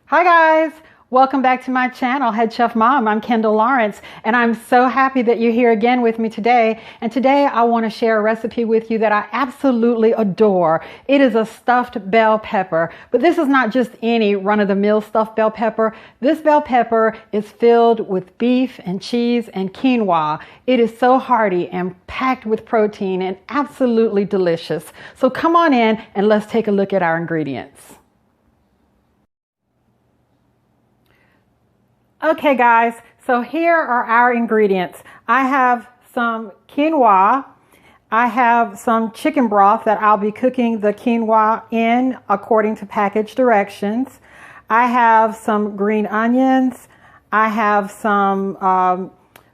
Hi guys, welcome back to my channel, Head Chef Mom. I'm Kendall Lawrence, and I'm so happy that you're here again with me today. And today I want to share a recipe with you that I absolutely adore. It is a stuffed bell pepper, but this is not just any run-of-the-mill stuffed bell pepper. This bell pepper is filled with beef and cheese and quinoa. It is so hearty and packed with protein and absolutely delicious. So come on in and let's take a look at our ingredients. Okay guys, so here are our ingredients. I have some quinoa. I have some chicken broth that I'll be cooking the quinoa in according to package directions. I have some green onions. I have some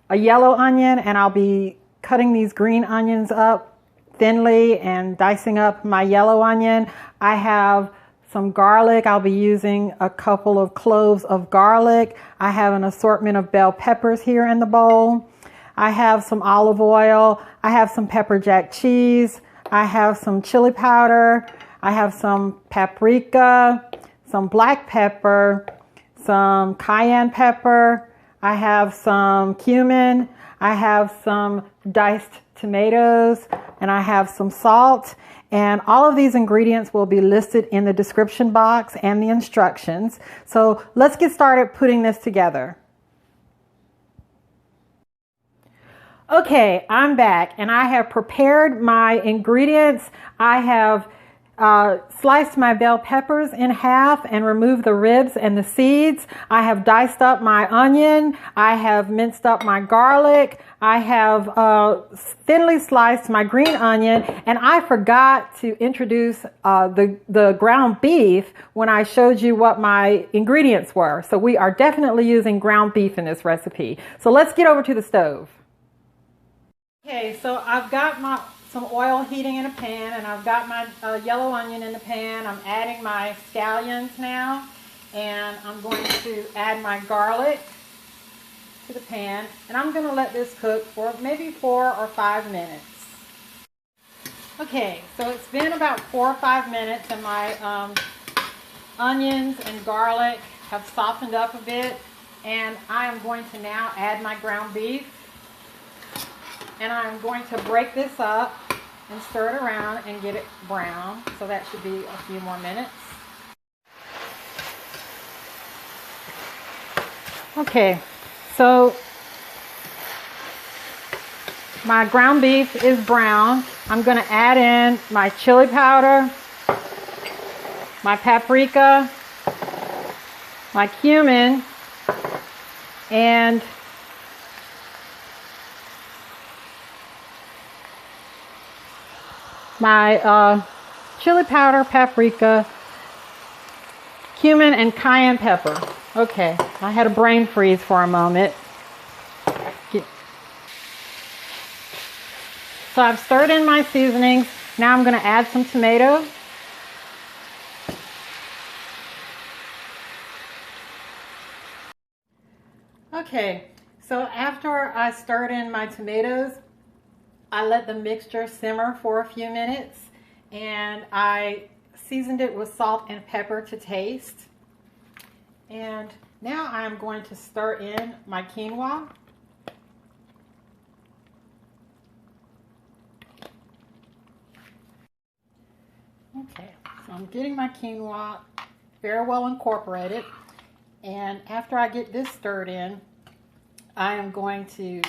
a yellow onion, and I'll be cutting these green onions up thinly and dicing up my yellow onion. I have some garlic. I'll be using a couple of cloves of garlic. I have an assortment of bell peppers here in the bowl. I have some olive oil. I have some pepper jack cheese. I have some chili powder. I have some paprika, some black pepper, some cayenne pepper. I have some cumin. I have some diced tomatoes, and I have some salt. And all of these ingredients will be listed in the description box and the instructions. So let's get started putting this together. Okay, I'm back and I have prepared my ingredients. I have sliced my bell peppers in half and removed the ribs and the seeds. I have diced up my onion. I have minced up my garlic. I have thinly sliced my green onion, and I forgot to introduce the ground beef when I showed you what my ingredients were. So we are definitely using ground beef in this recipe. So let's get over to the stove. Okay, so I've got some oil heating in a pan, and I've got my yellow onion in the pan. I'm adding my scallions now, and I'm going to add my garlic to the pan, and I'm going to let this cook for maybe 4 or 5 minutes. Okay, so it's been about 4 or 5 minutes, and my onions and garlic have softened up a bit, and I am going to now add my ground beef. And I'm going to break this up and stir it around and get it brown. So that should be a few more minutes. Okay, so my ground beef is brown. I'm going to add in my chili powder, my paprika, my cumin, and my chili powder, paprika, cumin, and cayenne pepper. Okay, I had a brain freeze for a moment. So I've stirred in my seasonings. Now I'm going to add some tomato. Okay, so after I stirred in my tomatoes, I let the mixture simmer for a few minutes, and I seasoned it with salt and pepper to taste. And now I'm going to stir in my quinoa. Okay, so I'm getting my quinoa very well incorporated, and after I get this stirred in, I am going to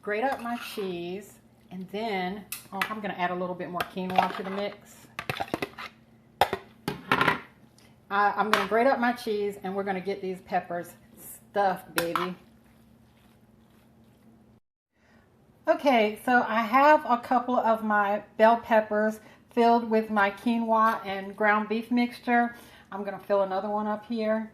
grate up my cheese. And then, I'm going to add a little bit more quinoa to the mix. I'm going to grate up my cheese, and we're going to get these peppers stuffed, baby. Okay, so I have a couple of my bell peppers filled with my quinoa and ground beef mixture. I'm going to fill another one up here.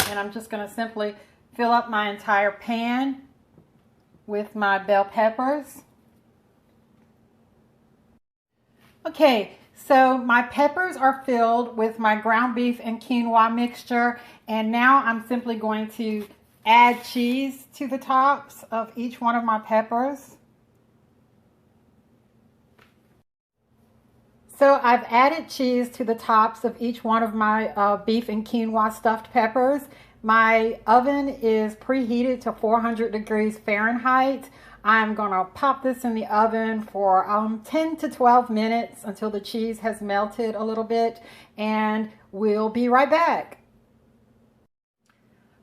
And I'm just going to simply fill up my entire pan with my bell peppers. Okay, so my peppers are filled with my ground beef and quinoa mixture, and now I'm simply going to add cheese to the tops of each one of my peppers. So I've added cheese to the tops of each one of my beef and quinoa stuffed peppers. My oven is preheated to 400 degrees Fahrenheit. I'm gonna pop this in the oven for 10 to 12 minutes until the cheese has melted a little bit, and we'll be right back.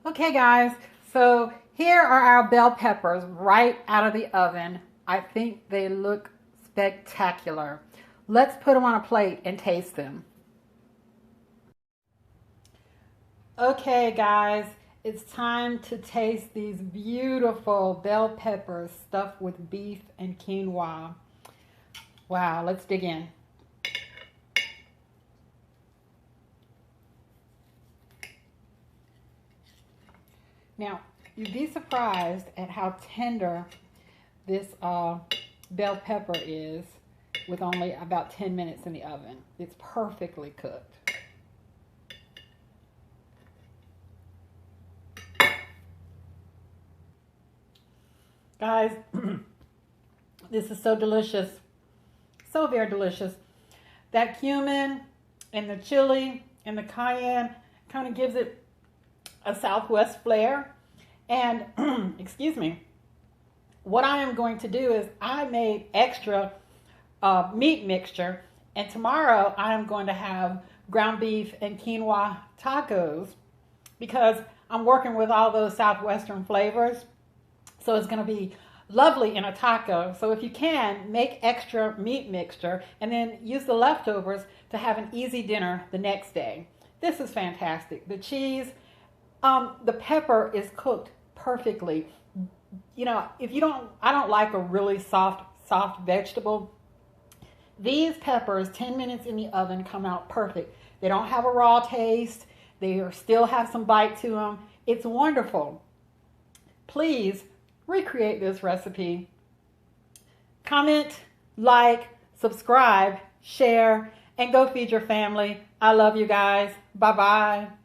Okay guys, so here are our bell peppers right out of the oven. I think they look spectacular. Let's put them on a plate and taste them. Okay guys, it's time to taste these beautiful bell peppers stuffed with beef and quinoa. Wow, let's dig in. Now, you'd be surprised at how tender this bell pepper is with only about 10 minutes in the oven. It's perfectly cooked. Guys, this is so delicious. So very delicious. That cumin and the chili and the cayenne kind of gives it a Southwest flair. And, excuse me, what I am going to do is I made extra meat mixture, and tomorrow I am going to have ground beef and quinoa tacos because I'm working with all those Southwestern flavors. So it's going to be lovely in a taco. So if you can, make extra meat mixture and then use the leftovers to have an easy dinner the next day. This is fantastic. The cheese, the pepper is cooked perfectly. You know, I don't like a really soft vegetable. These peppers, 10 minutes in the oven, come out perfect. They don't have a raw taste. They still have some bite to them. It's wonderful. Please recreate this recipe. Comment, like, subscribe, share, and go feed your family. I love you guys. Bye-bye.